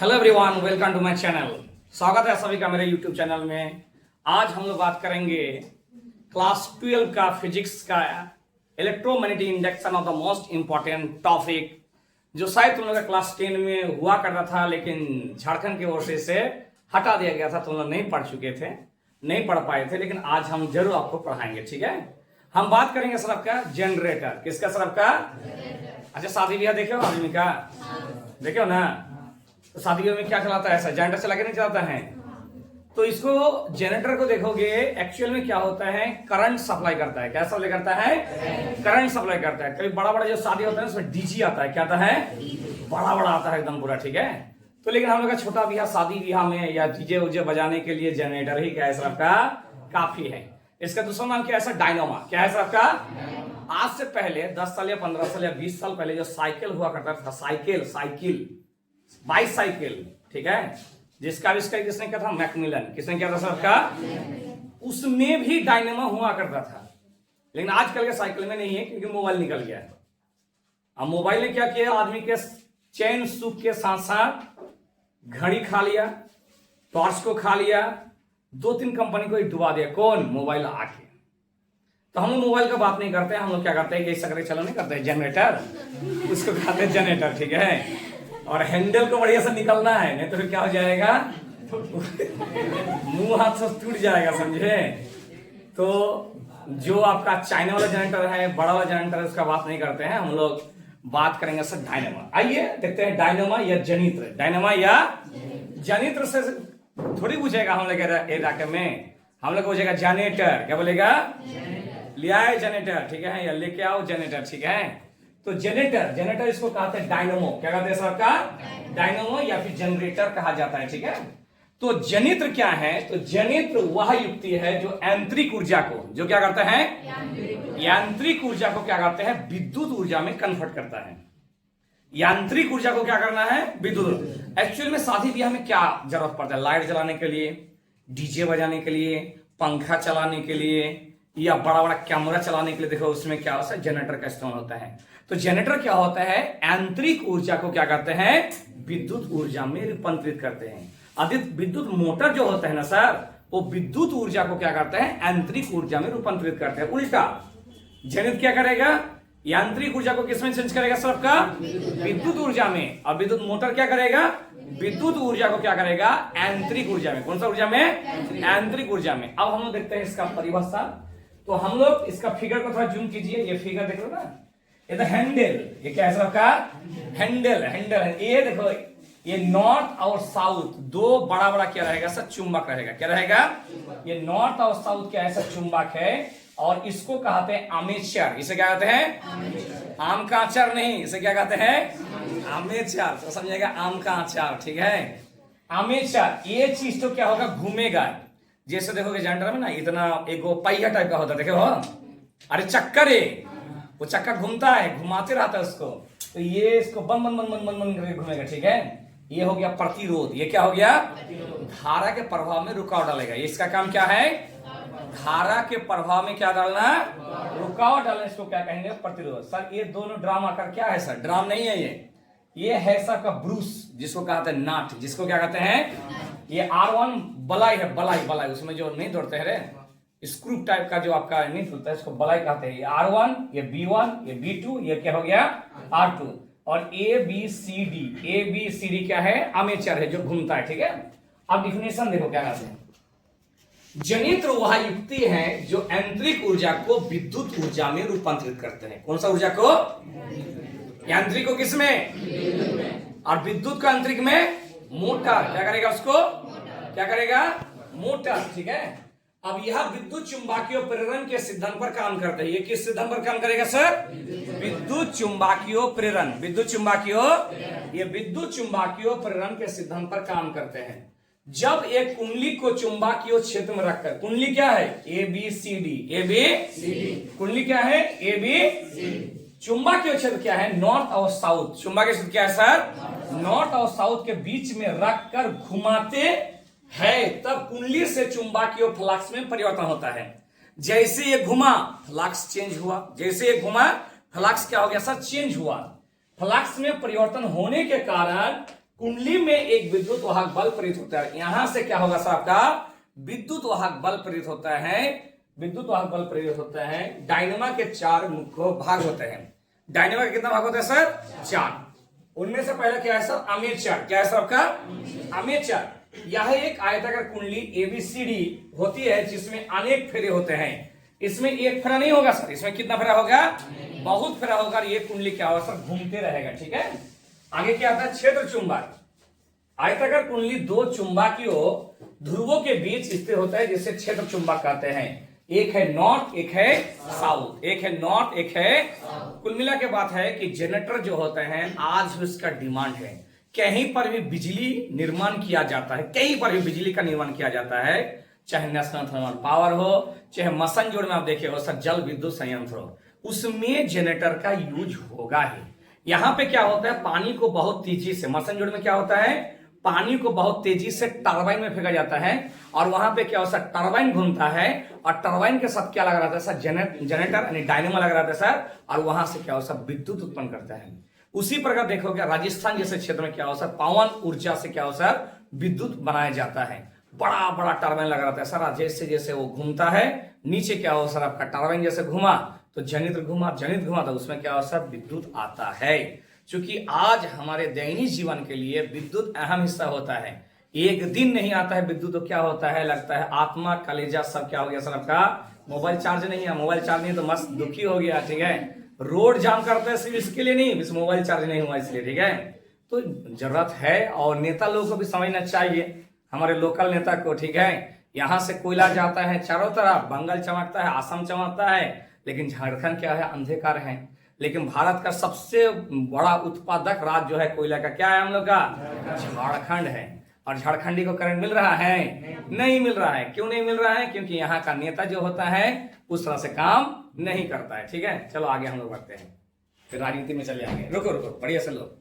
Hello everyone, welcome to my channel. स्वागत है सभी का मेरे यूट्यूब चैनल में। आज हम लोग बात करेंगे क्लास 12 का फिजिक्स का electromagnetic induction of the most important topic, जो शायद तुम लोग का क्लास 10 में हुआ करता था, लेकिन झारखंड की ओर से इसे हटा दिया गया था। तुम लोग नहीं पढ़ चुके थे, नहीं पढ़ पाए थे, लेकिन आज हम जरूर आपको पढ़ाएंगे। ठीक है, हम बात करेंगे सर आपका जनरेटर। किसका सर आपका? अच्छा, शादी ब्याह देखो आदमी का, देखो ना, तो शादियों में क्या चलाता है? ऐसा जनरेटर चला के नहीं चलाता है। तो इसको जनरेटर को देखोगे, एक्चुअल में क्या होता है, करंट सप्लाई करता है। क्या सप्लाई करता है? करंट सप्लाई करता है। कभी बड़ा बड़ा जो शादी होता है उसमें डीजी आता है। क्या आता है? बड़ा बड़ा आता है एकदम पूरा। ठीक है, तो लेकिन हम लोग का छोटा ब्याह, शादी ब्याह में या डीजे उजे बजाने के लिए जनरेटर ही क्या है सर आपका काफी है। इसका दूसरा नाम क्या है सर? डायनामा। क्या है सर आपका? आज से पहले 10 साल या 15 साल या 20 साल पहले जो साइकिल हुआ करता था, साइकिल बाईसाइकिल, ठीक है, जिसका आविष्कार किसने किया था? मैकमिलन। किसने किया था सर आपका? उसमें भी डायनामा हुआ करता था, लेकिन आजकल के साइकिल में नहीं है, क्योंकि मोबाइल निकल गया है। अब मोबाइल ने क्या किया, आदमी के चैन सुख के साथ साथ घड़ी खा लिया, टॉर्च को खा लिया, 2-3 कंपनी को ही डुबा दिया। कौन? मोबाइल आके। तो हम लोग मोबाइल का बात नहीं करते, हम लोग क्या करते हैं कि सकरे चलो नहीं करते, जनरेटर, उसको कहते हैं जनरेटर। ठीक है, और हैंडल को बढ़िया से निकलना है, नहीं तो फिर क्या हो जाएगा, मुंह हाथ से टूट जाएगा, समझे। तो जो आपका चाइना वाला जनरेटर है, बड़ा वाला जनरेटर है, उसका बात नहीं करते हैं। हम लोग बात करेंगे सर डायनामा। आइए देखते हैं डायनामा या जनित्र। डायनामा या जनित्र से थोड़ी पूछेगा हम लोग इलाके में, हम लोग पूछेगा जनरेटर। क्या बोलेगा? ले आए जनरेटर, ठीक है, या लेके आओ जनरेटर। ठीक है, तो जनरेटर इसको कहते हैं डायनामो। क्या कहते हैं सर आपका? डायनामो या फिर जनरेटर कहा जाता है। ठीक है, तो जनित्र क्या है? तो जनित्र वह युक्ति है जो यांत्रिक ऊर्जा को, जो क्या करता है, यांत्रिक ऊर्जा को क्या करते हैं, विद्युत ऊर्जा में कन्वर्ट करता है। यांत्रिक ऊर्जा को क्या करना है? विद्युत। एक्चुअल में शादी ब्याह में क्या जरूरत पड़ता है? लाइट जलाने के लिए, डीजे बजाने के लिए, पंखा चलाने के लिए, या बड़ा बड़ा कैमरा चलाने के लिए, देखो उसमें क्या होता है, जनरेटर का इस्तेमाल होता है। तो जनरेटर क्या होता है? यांत्रिक ऊर्जा को क्या करते हैं, विद्युत ऊर्जा में रूपांतरित करते हैं। अधिक विद्युत मोटर जो होता है ना सर, वो विद्युत ऊर्जा को क्या करते हैं, यांत्रिक ऊर्जा में रूपांतरित करते हैं। उल्टा जनित्र क्या करेगा, यांत्रिक ऊर्जा को किसमें चेंज करेगा सर आपका? विद्युत ऊर्जा में। और विद्युत मोटर क्या करेगा, विद्युत ऊर्जा को क्या करेगा, यांत्रिक ऊर्जा में। कौन सा ऊर्जा में? यांत्रिक ऊर्जा में। अब हम लोग देखते हैं इसका परिभाषा। तो हम लोग इसका फिगर को थोड़ा जूम कीजिए, ये फिगर देख लो ना, ये तो हैंडल, ये क्या है सर आपका? हैंडल है। ये देखो, ये नॉर्थ और साउथ दो बड़ा बड़ा क्या रहेगा सर? चुंबक रहेगा। क्या रहेगा? ये नॉर्थ और साउथ क्या है सर? चुंबक है। और इसको कहते हैं आर्मेचर। इसे क्या कहते हैं? आम का अचार नहीं, इसे क्या कहते हैं? आर्मेचर। तो समझिएगा, आम का अचार। ठीक है, आर्मेचर। ये चीज तो क्या होगा, घूमेगा। जैसे देखोगे जनरेटर में ना, इतना एक पहिया टाइप का होता है, देखो, अरे चक्कर है, वो चक्का घूमता है, घुमाते रहता है उसको। तो ये इसको बन बन बन बन बन बन करके घूमेगा। ठीक है, ये हो गया प्रतिरोध। ये क्या हो गया? धारा के प्रभाव में रुकावट डालेगा। इसका काम क्या है? धारा के प्रभाव में क्या डालना? रुकावट डालना। इसको क्या कहेंगे? प्रतिरोध। सर ये दोनों ड्राम आकर क्या है सर? ड्राम नहीं है ये है सर का ब्रूस, जिसको कहते हैं नाट, जिसको क्या कहते हैं, ये R1 बलाई है, बलाई उसमें जो नहीं दौड़ते है रे, स्क्रू टाइप का जो आपका नहीं खुलता है, इसको बलाई कहते हैं। ये R1, ये B1, ये B2, ये क्या हो गया? R2। और ABCD क्या है? आर्मेचर है, जो घूमता है। ठीक है, अब डिफिनेशन देखो क्या कहते हैं। जनित्र वह युक्ति है जो यांत्रिक ऊर्जा को विद्युत ऊर्जा में रूपांतरित करते हैं। कौन सा ऊर्जा को? यांत्रिक को किसमें? और विद्युत को यांत्रिक में। मोटर क्या करेगा उसको? क्या करेगा? मोटर। ठीक है, अब यह विद्युत चुंबकीय प्रेरण के सिद्धांत पर काम करते हैं। ये किस सिद्धांत पर काम करेगा सर? विद्युत चुंबकीय प्रेरण। विद्युत चुंबकीय प्रेरण के सिद्धांत पर काम करते हैं। जब एक कुंडली को चुंबकीय क्षेत्र में रखकर, कुंडली क्या है? ABCD। कुंडली क्या है? AB। चुंबकीय क्षेत्र क्या है? नॉर्थ और साउथ। चुंबकीय क्षेत्र क्या है सर? नॉर्थ और साउथ के बीच में रखकर घुमाते हैं, तब कुंडली से चुंबकीय फ्लक्स में परिवर्तन होता है। जैसे ये घुमा, फ्लक्स चेंज हुआ। जैसे ये घुमा, फ्लक्स क्या हो गया सर? चेंज हुआ। फ्लक्स में परिवर्तन होने के कारण कुंडली में एक विद्युत वाहक बल प्रेरित होता है। यहां से क्या होगा सर आपका विद्युत वाहक बल प्रेरित होता है। विद्युत वाहक बल प्रेरित होता है। डायनेमा के 4 मुख्य भाग होते हैं। डायनेमा के कितना भाग होते हैं सर? 4। उनमें से पहला क्या है सर? आर्मेचर। क्या है सर आपका? आर्मेचर। यह एक आयताकार कुंडली एबीसीडी होती है जिसमें अनेक फेरे होते हैं। इसमें एक फेरा नहीं होगा सर, इसमें कितना फेरा होगा? बहुत फेरा होगा। ये कुंडली क्या होगा सर? घूमते रहेगा। ठीक है। आगे क्या आता है? क्षेत्र चुंबक। आयताकार कुंडली 2 चुंबकीय ध्रुवों के बीच स्थित होता है जिसे क्षेत्र चुंबक कहते हैं। एक है नॉर्थ, एक है साउथ। एक है नॉर्थ, एक है। कुल मिला के बात है कि जनरेटर जो होते हैं आज भी उसका डिमांड है। कहीं पर भी बिजली निर्माण किया जाता है, कहीं पर भी बिजली का निर्माण किया जाता है, चाहे नेशनल थर्मल पावर हो, चाहे मसनजोड़ में आप देखे हो सर जल विद्युत संयंत्र हो, उसमें जनरेटर का यूज होगा ही। यहां पे क्या होता है? पानी को बहुत तेजी से, मसनजोड़ में क्या होता है? पानी को बहुत तेजी से टरबाइन में फेंका जाता है और वहां पे क्या होता है? टरबाइन घूमता है और टरबाइन के साथ क्या लगा रहता है सर? जनरेटर यानी डायनेमा लगा रहता है सर, और वहां से क्या होता है? विद्युत उत्पन्न करता है। उसी प्रकार देखोगे राजस्थान जैसे क्षेत्र में क्या होता है? पवन ऊर्जा से क्या होता है? विद्युत बनाया जाता है। बड़ा बड़ा टरबाइन लगा रहता है सर। जैसे जैसे वो घूमता है नीचे क्या हो सर? आपका टरबाइन जैसे घुमा तो जनित्र घुमा, जनित्र घुमा तो उसमें क्या हो सर? विद्युत आता है। क्योंकि आज हमारे दैनिक जीवन के लिए विद्युत अहम हिस्सा होता है। एक दिन नहीं आता है विद्युत तो क्या होता है? लगता है आत्मा कलेजा सब क्या हो गया सर आपका? मोबाइल चार्ज नहीं है, मोबाइल चार्ज नहीं तो मस्त दुखी हो गया। ठीक है। रोड जाम करते हैं सिर्फ इसके लिए नहीं, इस मोबाइल चार्ज नहीं हुआ इसलिए। ठीक है। तो जरूरत है और नेता लोगों को भी समझना चाहिए, हमारे लोकल नेता को। ठीक है। यहां से कोयला जाता है चारों तरफ, बंगाल चमकता है, असम चमकता है, लेकिन झारखंड क्या है? अंधकार है। लेकिन भारत का सबसे बड़ा उत्पादक राज्य जो है कोयला का, क्या है हम लोग का? झारखंड है। और झारखंडी को करंट मिल रहा है? नहीं मिल रहा है। क्यों नहीं मिल रहा है? क्योंकि यहाँ का नेता जो होता है उस तरह से काम नहीं करता है। ठीक है। चलो आगे हम लोग बढ़ते हैं, फिर राजनीति में चले आएंगे। रुको रुको, बढ़िया से लो।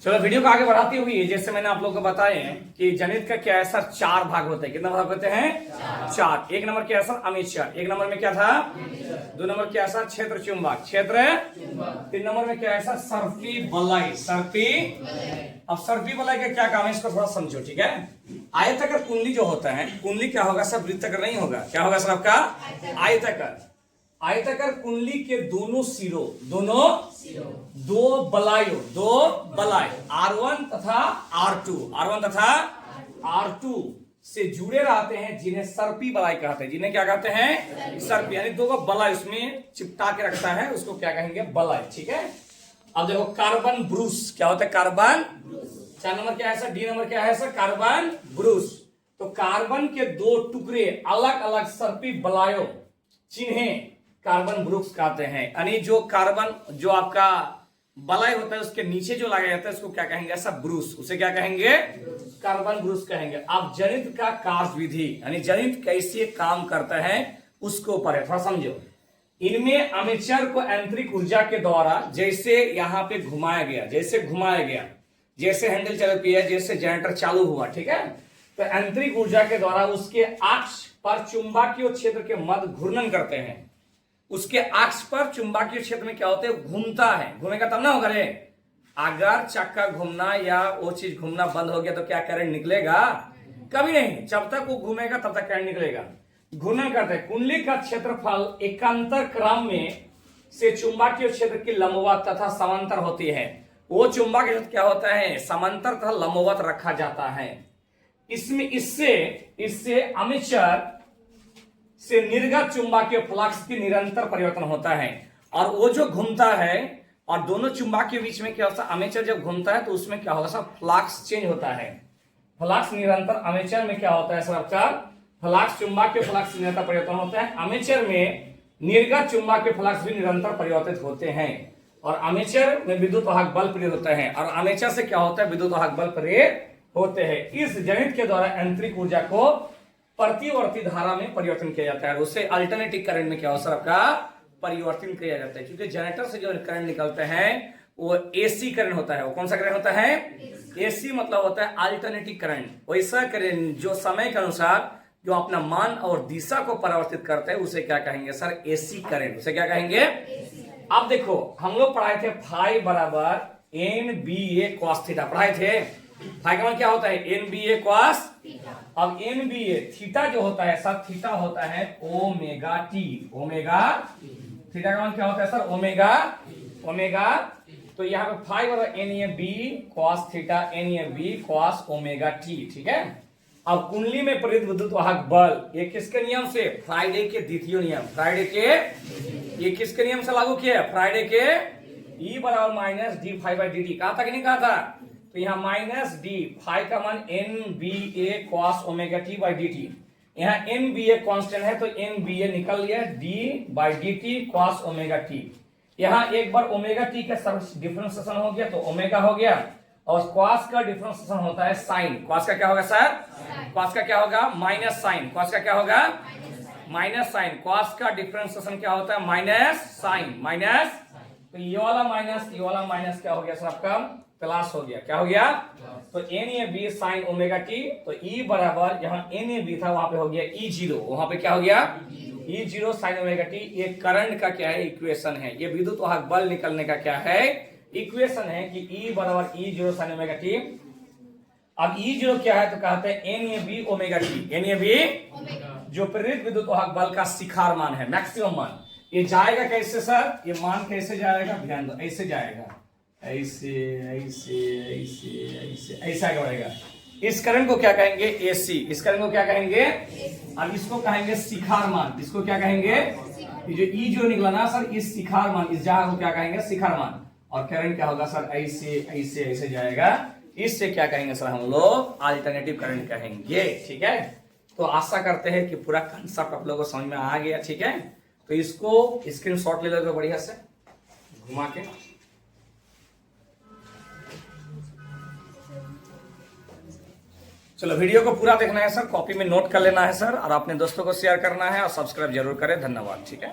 चलो वीडियो को आगे बढ़ाती हुई जैसे मैंने आप लोगों को बताया कि जनित्र का क्या है सर? 4 भाग होते हैं। कितना भाग होते हैं? 4। 1 नंबर क्या है सर? आर्मेचर। 1 नंबर में क्या था? 2 नंबर क्या है सर? क्षेत्र चुंबक, क्षेत्र। 3 नंबर में क्या है सर? सर्पी बलाई, सर्पी। अब सर्पी बलाई का क्या काम है इसको थोड़ा समझो। ठीक है। आयताकार कुंडली जो होता है, कुंडली क्या होगा सर? वृत्ताकार नहीं होगा। क्या होगा सर आपका? आयताकार। आयताकार कुंडली के दोनों सिरों, दो बलाय R1 तथा R2 से जुड़े रहते हैं जिन्हें सर्पी बलाई कहते हैं। जिन्हें क्या कहते हैं? सर्पी। यानी 2 बलाई उसमें चिपटा के रखता है, उसको क्या कहेंगे? बलाई। ठीक है। अब देखो कार्बन ब्रूस क्या होता है? कार्बन। 4 नंबर क्या है सर? डी नंबर क्या है सर? Carbon Bruce. तो कार्बन के 2 टुकड़े अलग अलग सर्पी बलायों जिन्हें कार्बन ब्रूस कहते हैं। यानी जो कार्बन जो आपका बलाई होता है उसके नीचे जो लगाया जाता है उसको क्या कहेंगे सर? ब्रूस। उसे क्या कहेंगे? कार्बन ब्रूस कहेंगे। अब जनित्र का कार्य विधि यानी जनित्र कैसे काम करता है उसको ऊपर है, थोड़ा समझो। इनमें आर्मेचर को आंतरिक ऊर्जा के द्वारा जैसे यहाँ पे घुमाया गया, जैसे हैंडल चल पिया, जैसे जनरेटर चालू हुआ। ठीक है। तो आंतरिक ऊर्जा के द्वारा उसके अक्ष पर चुंबकीय क्षेत्र के मध्य घूर्णन करते हैं। उसके अक्ष पर चुंबकीय क्षेत्र में क्या होता है? घूमता है। घूमेगा तब ना होगा रे। अगर चक्का घूमना या वो चीज घूमना बंद हो गया तो क्या करंट निकलेगा? कभी नहीं। जब तक वो घूमेगा तब तक करंट निकलेगा। घूर्णन करते हैं। कुंडली का क्षेत्रफल एकांतर क्रम में से चुंबकीय क्षेत्र की लंबवत तथा समांतर होती है। वो चुंबकीय क्षेत्र क्या होता है? समांतर तथा लंबवत रखा जाता है। इसमें इससे आर्मेचर से निर्गत चुंबकीय फ्लक्स की निरंतर परिवर्तन होता है और वो जो घूमता है और दोनों चुंबक के बीच में क्या होता है? आर्मेचर जब घूमता है तो उसमें क्या होगा सर? फ्लक्स चेंज होता है। फ्लक्स निरंतर आर्मेचर में क्या होता है सर? आपका फ्लक्स चुंबकीय फ्लक्स निरंतर परिवर्तन होता है। आर्मेचर में निर्गत चुंबकीय फ्लक्स भी निरंतर परिवर्तित होते हैं और आर्मेचर में विद्युत वाहक बल प्रेरित होते हैं और आर्मेचर से क्या होता है? विद्युत वाहक बल प्रेरित होते हैं। इस जनित्र के द्वारा आंतरिक ऊर्जा को प्रतिवर्ती धारा में परिवर्तन किया जाता है। उसे अल्टरनेटिव करंट में क्या हो सर? आपका परिवर्तन किया जाता है। क्योंकि जनरेटर से जो करंट निकलते हैं वो एसी करंट होता है। वो कौन सा करंट होता है? एसी मतलब होता है अल्टरनेटिव करंट। वैसा करंट जो समय के अनुसार जो अपना मान और दिशा को परिवर्तित करते हैं उसे क्या कहेंगे सर? AC current. उसे क्या कहेंगे? अब देखो हम लोग पढ़ाए थे फाई बराबर N B A cos theta पढ़ाए थे। फाई का मान क्या होता है? N B A cos. अब एन बी ए थीटा जो होता है सर, थीटा होता है ओमेगा टी। ओमेगा थीटा का मान क्या होता है सर? ओमेगा। ओमेगा तो यहाँ पे फाई बराबर N A B cos theta, N A B cos omega t. ठीक है। अब कुंडली में प्रेरित विद्युत वाहक बल, ये किसके नियम से? फ्राइडे के द्वितीय नियम। फ्राइडे के, ये किसके नियम से लागू किया? फ्राइडे के। E बराबर minus d phi by d t. कहा था कि नहीं कहा था? तो यहाँ माइनस डी फाई का मान N B A cos omega t by d t. यहाँ एन बी ए कॉन्स्टेंट है तो एन बी ए निकल लिया d by d t cos omega t. यहाँ एक बार ओमेगा टी का डिफरेंशिएशन हो गया तो ओमेगा हो गया, और कॉस का डिफरेंशिएशन होता है साइन। कॉस का क्या होगा सर? कॉस का क्या होगा? Minus sine. कॉस का क्या होगा? Minus sine. कॉस का डिफरेंशिएशन क्या होता है? Minus sign. माइनस, तो ये वाला माइनस क्या हो गया सर? आपका प्लस हो गया। क्या हो गया? तो N A B sine omega t, तो ई बराबर यहाँ एन ए बी था वहां पे हो गया ई जीरो। वहां पे क्या हो गया? ई जीरो साइन ओमेगा टी। ये करंट का क्या है? इक्वेशन है। ये विद्युत वाहक बल निकलने का क्या है? इक्वेशन है कि E बराबर E zero sine omega t. अब ई जीरो क्या है? तो कहते हैं N A B omega t. N A B जो प्रेरित विद्युत वाहक बल का शिखर मान है, मैक्सिमम मान। ये जाएगा कैसे सर? ये मान कैसे जाएगा? ध्यान दो, ऐसे जाएगा, ऐसे ऐसे ऐसे ऐसे ऐसा बढ़ेगा। इस करंट को क्या कहेंगे? एसी। इस करंट को क्या कहेंगे? अब इसको कहेंगे शिखर मान। इसको क्या कहेंगे? ये जो ई जो निकला ना सर, इस शिखर मान, इस जगह को क्या कहेंगे? शिखर मान। और करंट क्या होगा सर? ऐसे ऐसे ऐसे जाएगा। इससे क्या कहेंगे सर? हम लोग अल्टरनेटिव करंट कहेंगे। ठीक है। तो आशा करते हैं कि पूरा कंसेप्ट आप लोगों को समझ में आ गया। ठीक है। तो इसको स्क्रीनशॉट ले लो बढ़िया से घुमा के। चलो वीडियो को पूरा देखना है सर, कॉपी में नोट कर लेना है सर, और अपने दोस्तों को शेयर करना है और सब्सक्राइब जरूर करें। धन्यवाद। ठीक है।